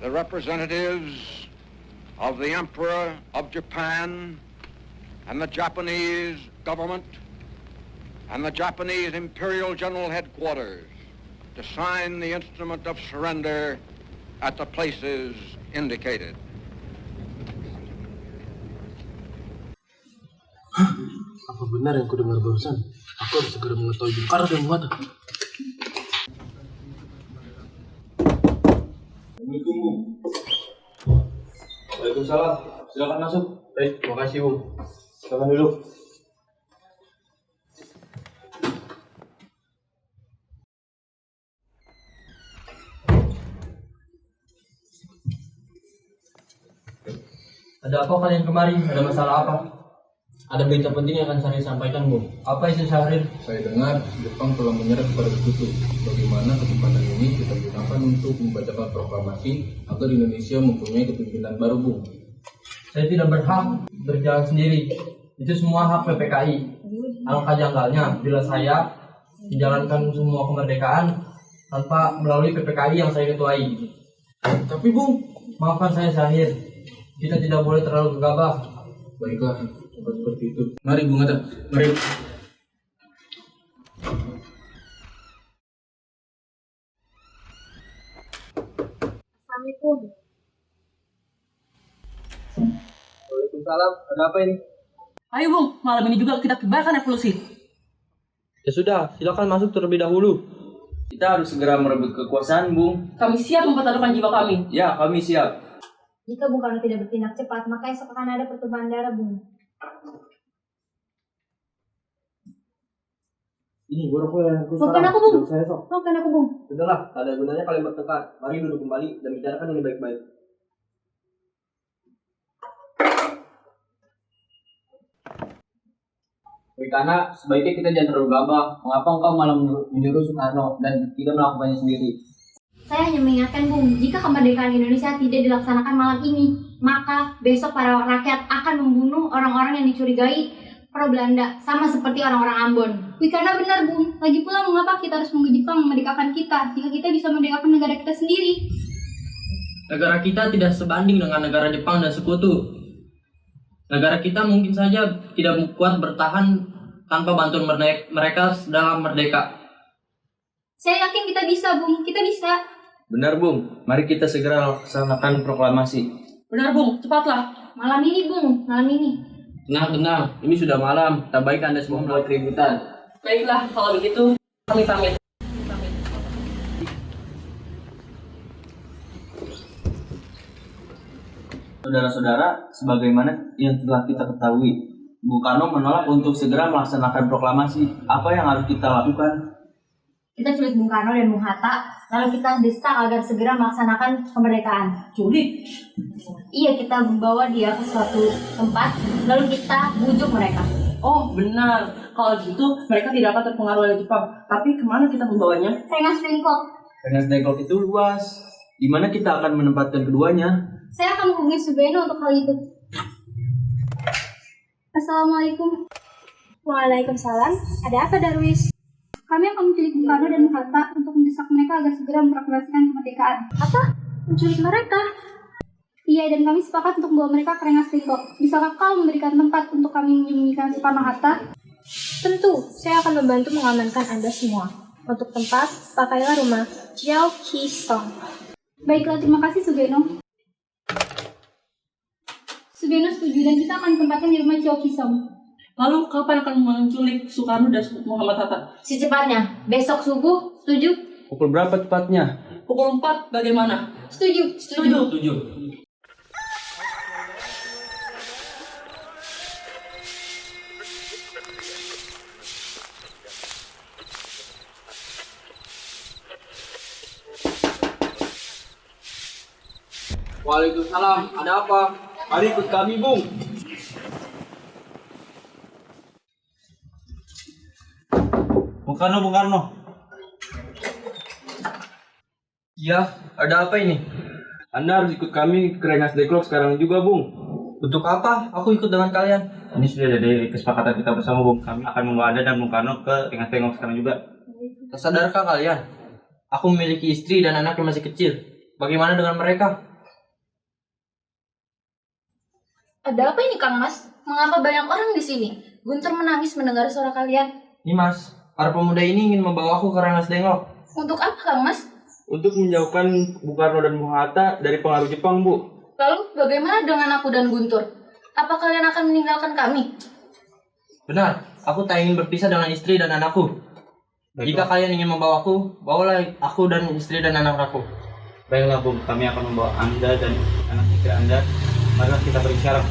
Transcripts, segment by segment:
the representatives of the Emperor of Japan and the Japanese government and the Japanese Imperial General Headquarters to sign the instrument of surrender at the places indicated. Apa benar yang kudengar barusan? Aku harus segera mengetahui Bung Karno dan Bung Hatta. Assalamualaikum, Bung. Waalaikumsalam. Silakan masuk. Baik, terima kasih Bung. Silakan duduk. Ada apa kalian kemari? Ada masalah apa? Ada berita penting yang akan saya sampaikan, Bung. Apa itu Syahrir? Saya dengar Jepang telah menyerah kepada Sekutu. Bagaimana kesempatan ini kita gunakan untuk membacakan proklamasi agar Indonesia mempunyai kepemimpinan baru, Bung? Saya tidak berhak berjalan sendiri. Itu semua hak PPKI. Alangkah janggalnya bila saya menjalankan semua kemerdekaan tanpa melalui PPKI yang saya ketuai. Tapi, Bung, Maafkan saya Syahrir. Kita tidak boleh terlalu gegabah. baiklah, seperti itu. Mari, Bung Hatta. Mari. Assalamualaikum. Waalaikumsalam. Ada apa ini? Ayo Bung, malam ini juga kita kibarkan revolusi. Ya sudah, silakan masuk terlebih dahulu. Kita harus segera merebut kekuasaan, Bung. Kami siap mempertaruhkan jiwa kami. Ya, kami siap. Jika Bung Karno tidak bertindak cepat, maka esok akan ada pertumpahan darah, Bung. Ini buruknya. Maafkan aku, Bung. Maafkan aku, Bung. Sudahlah, tak ada gunanya kalian bertengkar. Mari duduk kembali dan bicarakan ini baik-baik. Karena sebaiknya kita jangan terlalu gabah. Mengapa engkau malah menyuruh Soekarno dan tidak melakukannya sendiri? Saya hanya mengingatkan, Bung, jika kemerdekaan Indonesia tidak dilaksanakan malam ini, maka besok para rakyat akan membunuh orang-orang yang dicurigai pro Belanda, sama seperti orang-orang Ambon. Karena benar, Bung. Lagi pula, mengapa kita harus menunggu Jepang memerdekakan kita, jika kita bisa memerdekakan negara kita sendiri? Negara kita tidak sebanding dengan negara Jepang dan Sekutu. Negara kita mungkin saja tidak kuat bertahan tanpa bantuan mereka dalam merdeka. Saya yakin kita bisa, Bung. Kita bisa. Benar, Bung. Mari kita segera laksanakan proklamasi. Benar Bung, cepatlah. Malam ini, Bung. Malam ini. Tenang. Ini sudah malam. Tak baik Anda semua membuat keributan. Baiklah, kalau begitu kami pamit. Saudara-saudara, sebagaimana yang telah kita ketahui, Bung Karno menolak untuk segera melaksanakan proklamasi. Apa yang harus kita lakukan? Kita culik Bung Karno dan Bung Hatta, lalu kita desak agar segera melaksanakan kemerdekaan. Culik. Iya, kita membawa dia ke suatu tempat, lalu kita bujuk mereka. Oh benar, kalau gitu mereka tidak akan terpengaruh oleh Jepang. Tapi kemana kita membawanya? Rengas Dengklok. Rengas Dengklok itu luas. Di mana kita akan menempatkan keduanya? Saya akan menghubungi Subeno untuk hal itu. Assalamualaikum. Waalaikumsalam. Ada apa, Darwis? Kami akan menculik Bung Karno dan Bung Hatta untuk mendesak mereka agar segera memproklamasikan kemerdekaan. Apa? Menculik mereka? Iya, dan kami sepakat untuk membawa mereka ke Rengas Dengklok. Bisakah kau memberikan tempat untuk kami menyembunyikan Soekarno Hatta? Tentu, saya akan membantu mengamankan Anda semua. Untuk tempat, pakailah rumah Jiao Ki Song. Baiklah, terima kasih Subeno. Subeno setuju dan kita akan tempatkan di rumah Chio Kisong. Lalu kapan akan menculik Soekarno dan Muhammad Hatta? Secepatnya, besok subuh, setuju? Pukul berapa tepatnya? Pukul 4 bagaimana? Setuju. Setuju. Waalaikumsalam. Ada apa? Mari ikut kami, Bung. Bung Karno. Iya, ada apa ini? Anda harus ikut kami ke Rengas Dengklok sekarang juga, Bung. Untuk apa? Aku ikut dengan kalian. Ini sudah dari kesepakatan kita bersama, Bung. Kami akan membawa Anda dan Bung Karno ke Rengas Dengklok sekarang juga. Sadarkah kalian? Aku memiliki istri dan anak yang masih kecil. Bagaimana dengan mereka? Ada apa ini Kang Mas? Mengapa banyak orang di sini? Guntur menangis mendengar suara kalian. Nih Mas, para pemuda ini ingin membawaku ke Rengas Dengklok Untuk apa Kang Mas? untuk menjauhkan Bung Karno dan Bung Hatta dari pengaruh Jepang, Bu. Lalu bagaimana dengan aku dan Guntur? Apa kalian akan meninggalkan kami? Benar, aku tak ingin berpisah dengan istri dan anakku. Jika kalian ingin membawaku, bawalah aku dan istri dan anak aku. Baiklah Bung, kami akan membawa Anda dan anak istri Anda. Marilah kita pergi sekarang.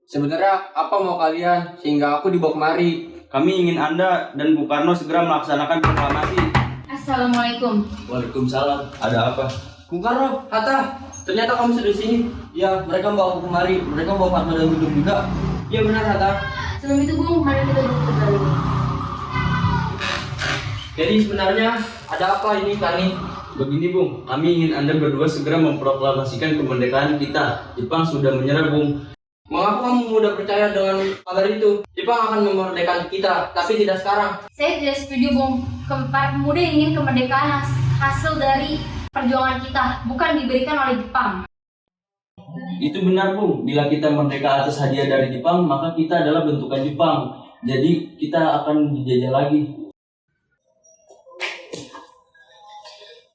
Sebenarnya apa mau kalian sehingga aku dibawa kemari? Kami ingin Anda dan Bung Karno segera melaksanakan proklamasi. Assalamualaikum. Waalaikumsalam. Ada apa? Bung Karno, Hatta, ternyata kamu sudah di sini. Ya, mereka membawa aku kemari. Mereka membawa Fatma dan Guntur juga. Iya benar, Hatta. Sebelum itu Bung, mari kita duduk kembali. Jadi sebenarnya ada apa ini, Kani? Begini Bung, kami ingin Anda berdua segera memproklamasikan kemerdekaan kita. Jepang sudah menyerah Bung. Mengapa kamu mudah percaya dengan kabar itu? Jepang akan memerdekakan kita, tapi tidak sekarang. Saya tidak setuju Bung. Para pemuda ingin kemerdekaan hasil dari perjuangan kita, bukan diberikan oleh Jepang. Itu benar Bung, bila kita merdeka atas hadiah dari Jepang, maka kita adalah bentukan Jepang. Jadi kita akan dijajah lagi.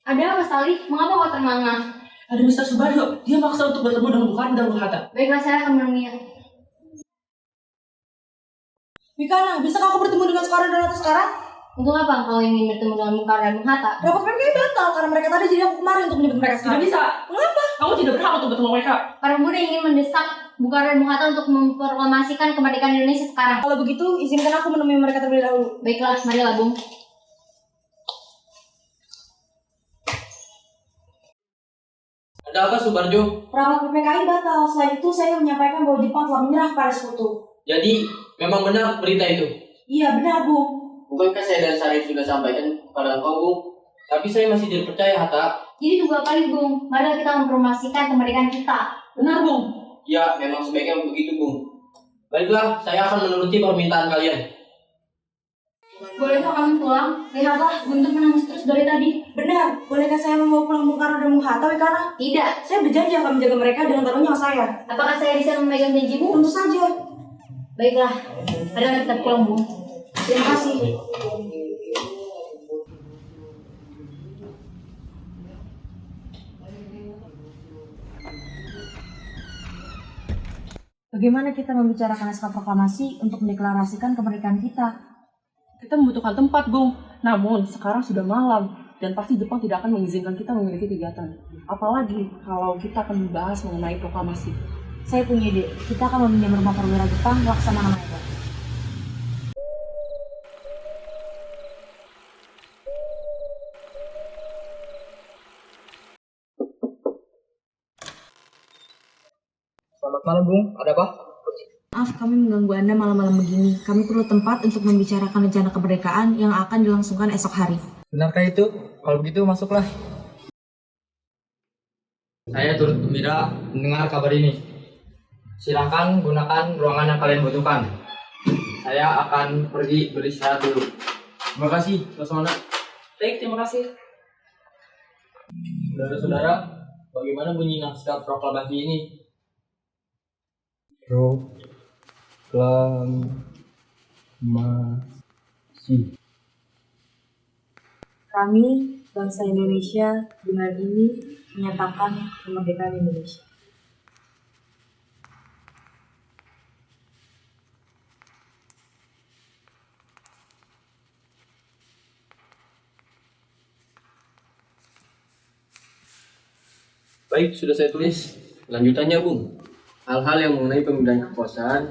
Ada apa Salih? Mengapa kau termangah? Ada Mr. Subarjo, dia maksa untuk bertemu dengan Bung Karno dan Bung Hatta. Baiklah, saya akan menemui. Mikana, bisakah aku bertemu dengan Sekarang dan Hatta sekarang? Untuk apa kau ingin bertemu dengan Bung Karno dan Bung Hatta? Rapat PKI batal karena mereka tadi, jadi aku kemarin untuk menyebut mereka Tidak sekarang. bisa. Mengapa? Kamu tidak berhak untuk bertemu mereka. Para pemuda ingin mendesak Bung Karno dan Bung Hatta untuk memproklamasikan kemerdekaan Indonesia sekarang. Kalau begitu, izinkan aku menemui mereka terlebih dahulu. Baiklah, marilah Bung. Ada apa, Subarjo? Rapat PKI batal. Selain itu, saya menyampaikan bahwa Jepang telah menyerah pada sekutu. Jadi, memang benar berita itu. Iya, benar, Bu. Bukankah saya dan Sarif sudah sampaikan kepada engkau, Bung? Tapi saya masih tidak percaya, Hatta. Jadi tunggu apa lagi Bung? Marilah kita mempromosikan kemerdekaan kita. Benar Bung. Ya, memang sebaiknya begitu, Bung. Baiklah, saya akan menuruti permintaan kalian. Bolehkah kami pulang? Lihatlah, Guntur menangis terus dari tadi. Benar. Bolehkah saya membawa pulang Bung Karno dan Bung Hatta, Mikana? Tidak. Saya berjanji akan menjaga mereka dengan taruhnya saya. Apakah saya bisa memegang janjimu? Tentu saja. Baiklah, marilah kita pulang Bung. Terima kasih. Bagaimana kita membicarakan naskah proklamasi untuk mendeklarasikan kemerdekaan kita? Kita membutuhkan tempat Bung. Namun sekarang sudah malam dan pasti Jepang tidak akan mengizinkan kita memiliki kegiatan. Apalagi kalau kita akan membahas mengenai proklamasi. Saya punya ide. Kita akan meminjam rumah perwira Jepang melaksanakan itu. Selamat malam, Bung. Ada apa? Maaf, kami mengganggu Anda malam-malam begini. Kami perlu tempat untuk membicarakan rencana kemerdekaan yang akan dilangsungkan esok hari. Benarkah itu? Kalau begitu, masuklah. Saya turut gembira mendengar kabar ini. Silakan gunakan ruangan yang kalian butuhkan. Saya akan pergi beristirahat dulu. Terima kasih, Laksamana. Baik, terima kasih. Saudara-saudara, bagaimana bunyi naskah proklamasi ini? Proklamasi. Kami, bangsa Indonesia, dengan ini menyatakan kemerdekaan Indonesia. Baik, sudah saya tulis. Lanjutannya, Bung. Hal-hal yang mengenai pemilihan kekuasaan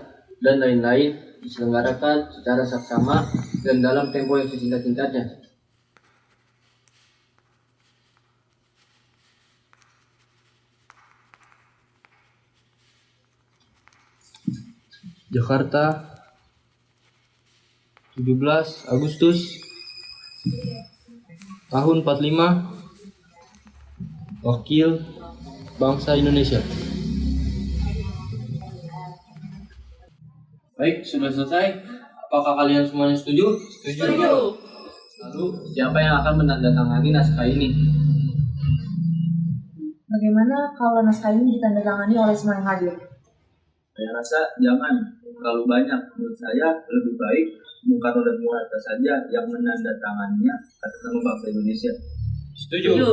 dan lain-lain diselenggarakan secara saksama dan dalam tempo yang sesingkat-singkatnya. Jakarta, 17 Agustus tahun 45. Wakil bangsa Indonesia. Baik, sudah selesai. Apakah kalian semuanya setuju? Setuju. Lalu, siapa yang akan menandatangani naskah ini? Bagaimana kalau naskah ini ditandatangani oleh semua yang hadir? Saya rasa jangan terlalu banyak. Menurut saya lebih baik Bung Karno dan Bung Hatta saja yang menandatanganinya atas nama bangsa Indonesia. Setuju.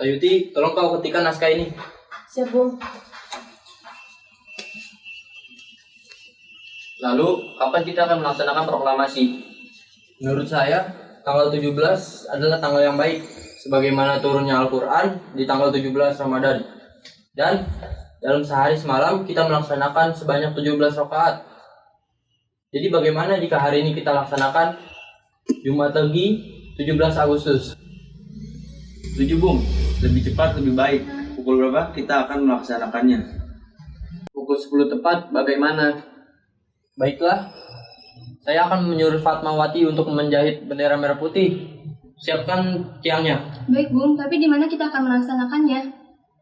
Sayuti, tolong kau ketikkan naskah ini. Siap, Bung. Lalu, kapan kita akan melaksanakan proklamasi? Menurut saya, tanggal 17 adalah tanggal yang baik, sebagaimana turunnya Al-Quran di tanggal 17 Ramadan. Dan dalam sehari semalam kita melaksanakan sebanyak 17 rakaat. Jadi bagaimana jika hari ini kita laksanakan Jumat Legi 17 Agustus? Setuju, Bung. Lebih cepat, lebih baik. Pukul berapa kita akan melaksanakannya? Pukul 10 tepat, bagaimana? Baiklah, saya akan menyuruh Fatmawati untuk menjahit bendera merah putih. Siapkan tiangnya. Baik Bung, tapi di mana kita akan melaksanakannya?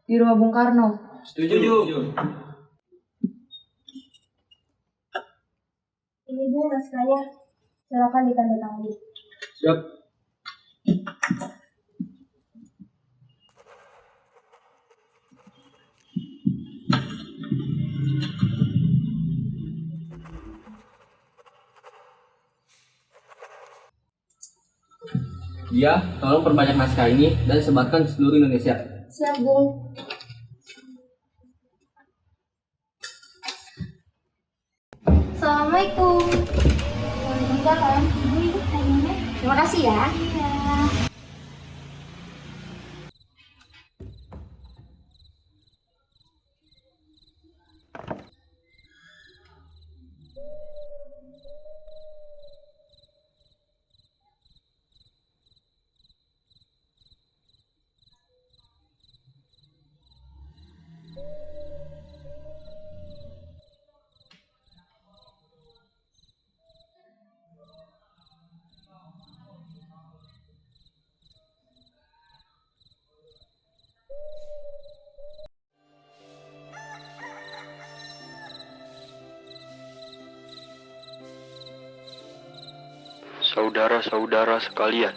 Di rumah Bung Karno. Setuju. Ini Bung naskahnya. Silakan ditandatangani. Siap. Dia, tolong perbanyak naskah ini dan sebarkan di seluruh Indonesia. Siap, Bung. Assalamualaikum. Waalaikumsalam. Ibu, tanya. Terima kasih ya. Iya. Saudara-saudara sekalian,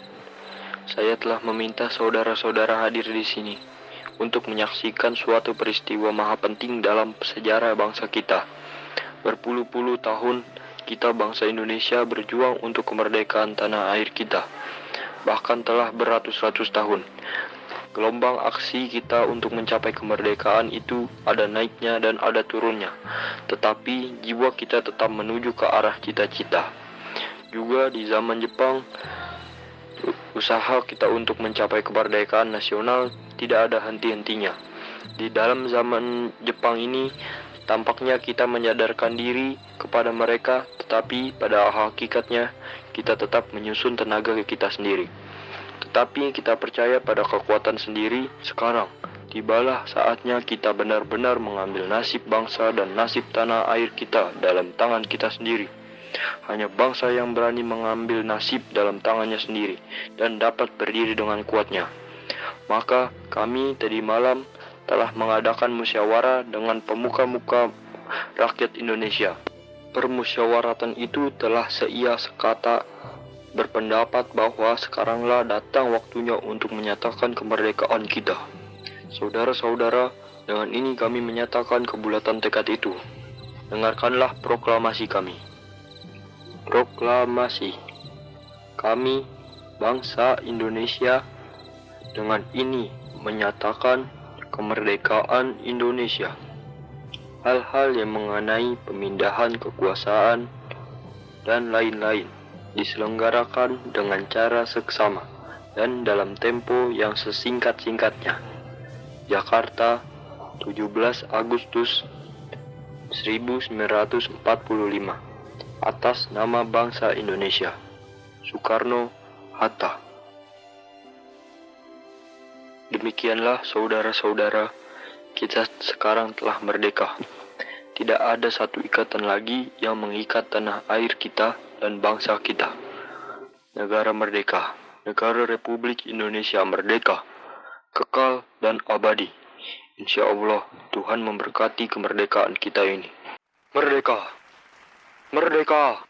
saya telah meminta saudara-saudara hadir di sini untuk menyaksikan suatu peristiwa maha penting dalam sejarah bangsa kita. Berpuluh-puluh tahun kita bangsa Indonesia berjuang untuk kemerdekaan tanah air kita. Bahkan telah beratus-ratus tahun. Gelombang aksi kita untuk mencapai kemerdekaan itu ada naiknya dan ada turunnya. Tetapi jiwa kita tetap menuju ke arah cita-cita. Juga di zaman Jepang, usaha kita untuk mencapai kemerdekaan nasional tidak ada henti-hentinya. Di dalam zaman Jepang ini, tampaknya kita menyadarkan diri kepada mereka, tetapi pada hakikatnya kita tetap menyusun tenaga kita sendiri. Tetapi kita percaya pada kekuatan sendiri. Sekarang, tibalah saatnya kita benar-benar mengambil nasib bangsa dan nasib tanah air kita dalam tangan kita sendiri. Hanya bangsa yang berani mengambil nasib dalam tangannya sendiri dan dapat berdiri dengan kuatnya. Maka kami tadi malam telah mengadakan musyawarah dengan pemuka-muka rakyat Indonesia. Permusyawaratan itu telah seia sekata berpendapat bahwa sekaranglah datang waktunya untuk menyatakan kemerdekaan kita. Saudara-saudara, dengan ini kami menyatakan kebulatan tekad itu. Dengarkanlah proklamasi kami. Proklamasi. Kami, bangsa Indonesia, dengan ini menyatakan kemerdekaan Indonesia. Hal-hal yang mengenai pemindahan kekuasaan dan lain-lain diselenggarakan dengan cara seksama dan dalam tempo yang sesingkat-singkatnya. Jakarta, 17 Agustus 1945. Atas nama bangsa Indonesia. Soekarno-Hatta. Demikianlah saudara-saudara, kita sekarang telah merdeka. Tidak ada satu ikatan lagi yang mengikat tanah air kita dan bangsa kita. Negara merdeka, negara Republik Indonesia merdeka, kekal dan abadi. Insya Allah Tuhan memberkati kemerdekaan kita ini. Merdeka! Merdeka!